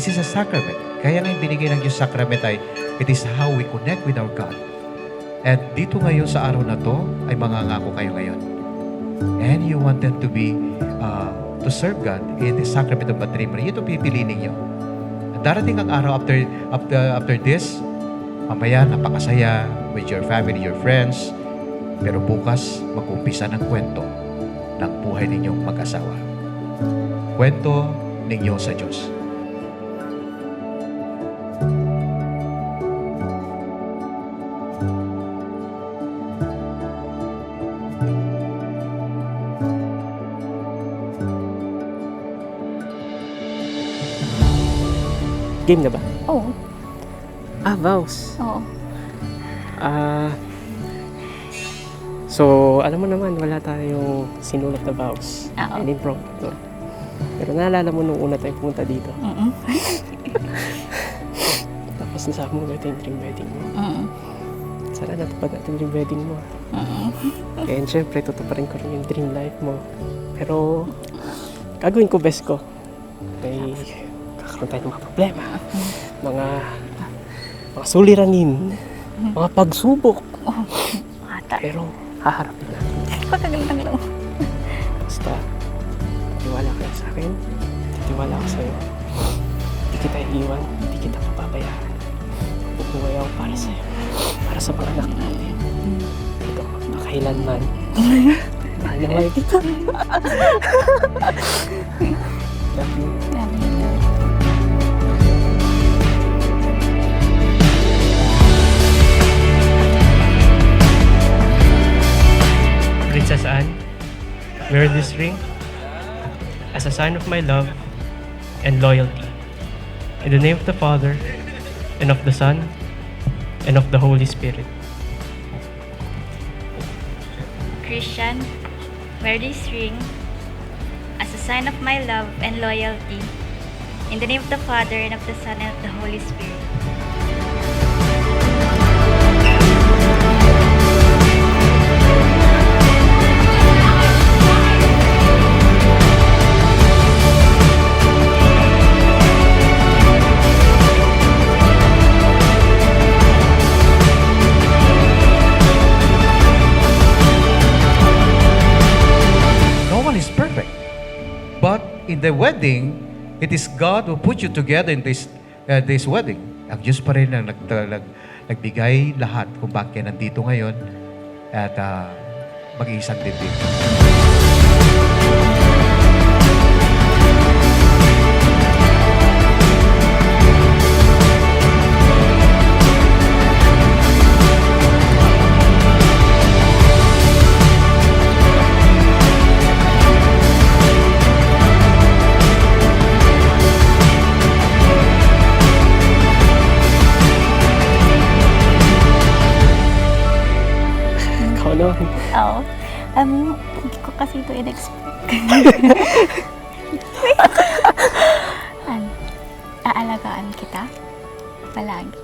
This is a sacrament. Kaya nga yung binigay ng Diyos sacrament ay, it is how we connect with our God. At dito ngayon sa araw na to, ay mangangako kayo ngayon. And you wanted to be, to serve God in the sacrament of matrimony. Ito pipiliin ninyo. At darating ang araw after this, mamaya napakasaya with your family, your friends. Pero bukas, mag-umpisa ng kwento ng buhay ninyong mag-asawa. Kwento ninyo sa Diyos. Game na ba? Oo. Vows. Oo. So, alam mo naman, wala tayong sinulat na vows. Oo. And impromptu. Pero naalala mo nung una tayong pumunta dito. Tapos nasama mo ito yung dream wedding mo. Sana natupad natin yung dream wedding mo. And syempre, tutuparin ko rin yung dream life mo. Pero, gagawin ko best ko. May kakaroon tayo ng mga problema. Mga suliranin. Mga pagsubok. Pero, haharapin natin. Pagkagandang lang. Basta, tiwala ka sa akin. Tiwala ako sa'yo. Hindi kita iiwan. Hindi kita papabayaan. Bubuhay ako para sa'yo. Para sa mga anak natin. Ito, makailanman. Mahal na mahal kita. Love you. Love you. Princess Anne, wear this ring as a sign of my love and loyalty. In the name of the Father, and of the Son, and of the Holy Spirit. Christian, wear this ring as a sign of my love and loyalty. In the name of the Father, and of the Son, and of the Holy Spirit. But in the wedding, it is God who put you together in this wedding. Ang Diyos pa rin ang nagbigay lahat kung bakit nandito ngayon at mag-iisang dibdib. Oo. Hindi ko kasi ito in-expect. Aalagaan kita palagi.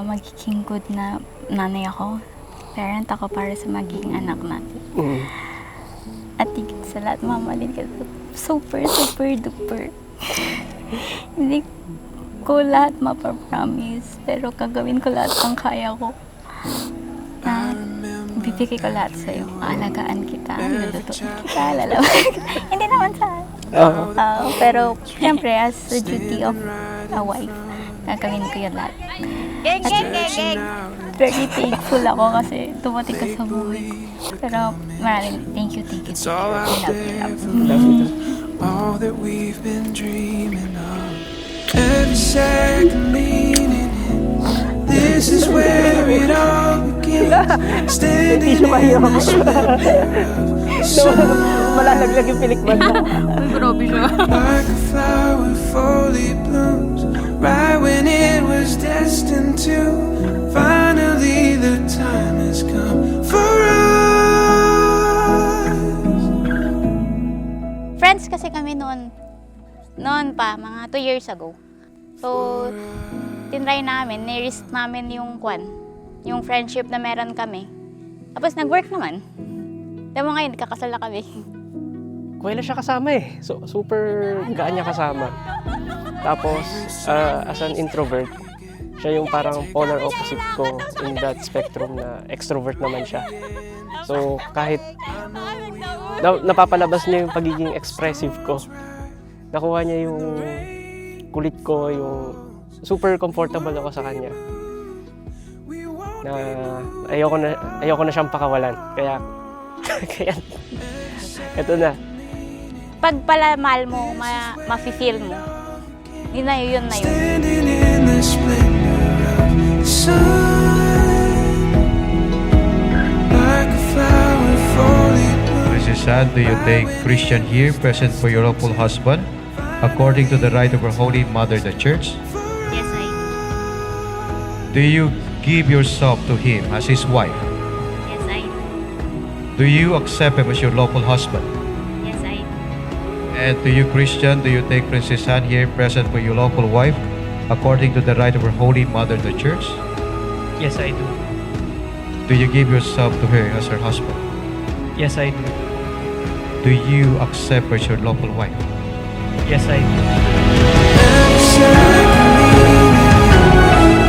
Magiging good na nanay ako. Parent ako para sa magiging anak natin. At higit sa lahat, mamahalin ka super, super duper. Hindi ko lahat mapapromise, pero gagawin ko lahat ng kaya ko. Bibigay ko lahat sa'yo. Aalagaan kita, lulutuin kita, lalaban kita. Hindi naman sa pero, siyempre, as a duty of a wife, gagawin ko yun lahat. Geng, geng, geng, geng! Very thankful ako kasi dumating ka sa buhay ko. Pero, maraming thank you. I love you. All that we've been dreaming of. Every second leaning in. This is where it all begins. Standing in the sun. Malalaglag yung pilikman mo. Grabe siya. Like a flower fully blooms. Right when it was destined to. Finally the time has come for us. Friends kasi kami noon pa, mga 2 years ago. So, tinry namin, nirisk namin yung friendship na meron kami. Tapos nag-work naman. Diba ngayon, kakasal na kami. Kuwela siya kasama eh. So, super gaan niya kasama. Tapos, as an introvert, siya yung parang polar opposite ko in that spectrum na extrovert naman siya. So, kahit napapalabas niya yung pagiging expressive ko, nakuha niya yung kulit ko, yung super comfortable ako sa kanya. Na ayoko na siyang pakawalan. Kaya eto na. Pag pala mahal mo, mafe-feel mo. Yun na yun. Standing in the splendor of the sun, like a flower falling. Princess Anne, do you take Christian here present for your lawful husband according to the right of our Holy Mother, the Church? Yes, I Do you give yourself to him as his wife? Yes, I Do you accept him as your lawful husband? Yes, I And to you, Christian, do you take Princess Anne here present for your lawful wife according to the right of our Holy Mother, the Church? Yes, I do. Do you give yourself to her as her husband? Yes, I do. Do you accept her as your lawful wife? Yes, I do. Every second leaning in.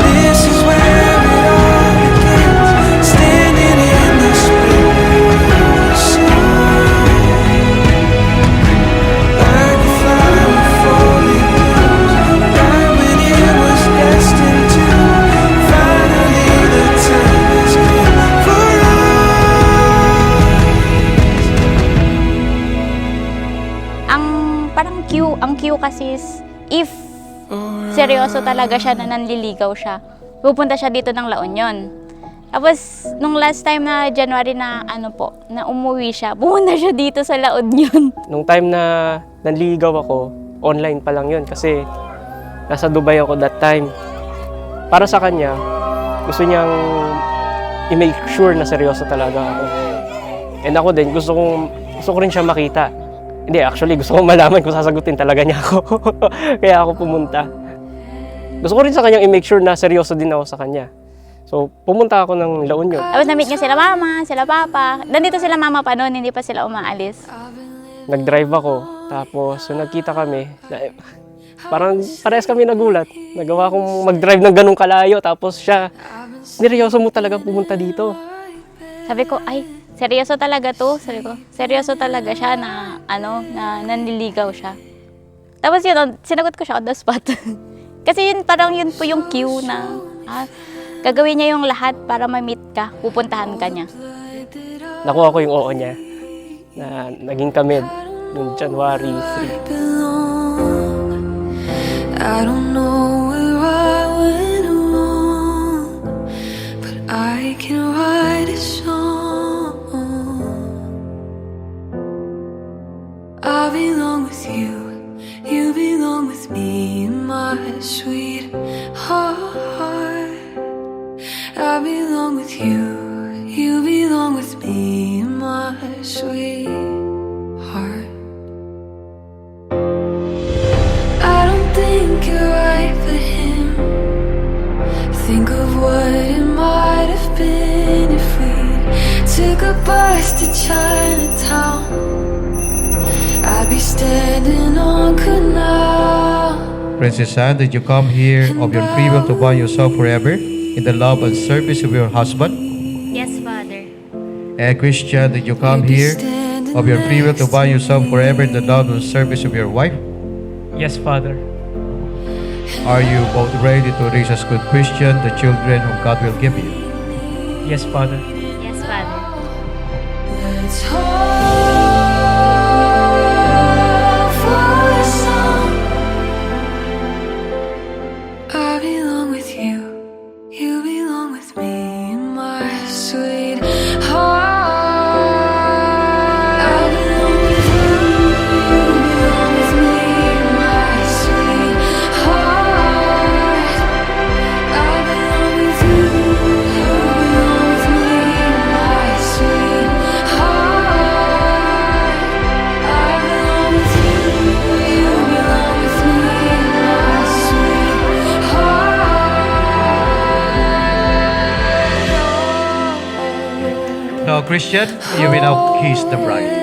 This is where it all begins. Standing in the splendor of the sun, like a flower falling blooms, right when it was destined to. Finally, the time has come for Ang cue kasi is, if seryoso talaga siya na nanliligaw siya, pupunta siya dito ng La Union. Tapos, nung last time na January na na umuwi siya, pumunta siya dito sa La Union. Nung time na nanligaw ako, online pa lang yun kasi nasa Dubai ako that time. Para sa kanya, gusto niyang i-make sure na seryoso talaga ako. And ako din, gusto ko rin siya makita. Hindi, actually, gusto ko malaman kung sasagutin talaga niya ako. Kaya ako pumunta. Gusto ko rin sa kanyang i-make sure na seryoso din ako sa kanya. So, pumunta ako ng La Union. Tapos na-meet niya sila mama, sila papa. Nandito sila mama pa noon, hindi pa sila umaalis. Nag-drive ako. Tapos, so nagkita kami. Parang parehas kami nagulat. Nagawa kong mag-drive ng ganung kalayo. Tapos siya, seryoso mo talaga pumunta dito. Sabi ko, ay, seryoso talaga to. Sabi ko, seryoso talaga siya na, na nanliligaw siya. Tapos yun, sinagot ko siya on the spot. Kasi yun, parang yun po yung cue na, gagawin niya yung lahat para ma-meet ka, pupuntahan ka niya. Nakuha ko yung oo niya. Na naging kami noong January 3. I don't know where I went wrong, but I can write a song. I belong with you, you belong with me, my sweet heart. I belong with you, you belong with me, my sweet heart. I don't think you're right for him. Think of what it might have been if we took a bus to Chinatown. I'd be standing on Canal. Princess Anne, did you come here of your free will to bind yourself forever in the love and service of your husband? Yes, Father. And Christian, did you come here of your free will to bind yourself forever in the love and service of your wife? Yes, Father. Are you both ready to raise as good Christian the children whom God will give you? Yes, Father. Yes, Father. Let's hope for a song. I belong with you, you belong with me, my sweet heart. I belong with you, you belong with me, my sweet heart. I belong with you, you belong with me, my sweet heart. I belong with you, you belong with me, my sweet heart. Now, Christian, you will now kiss the bride.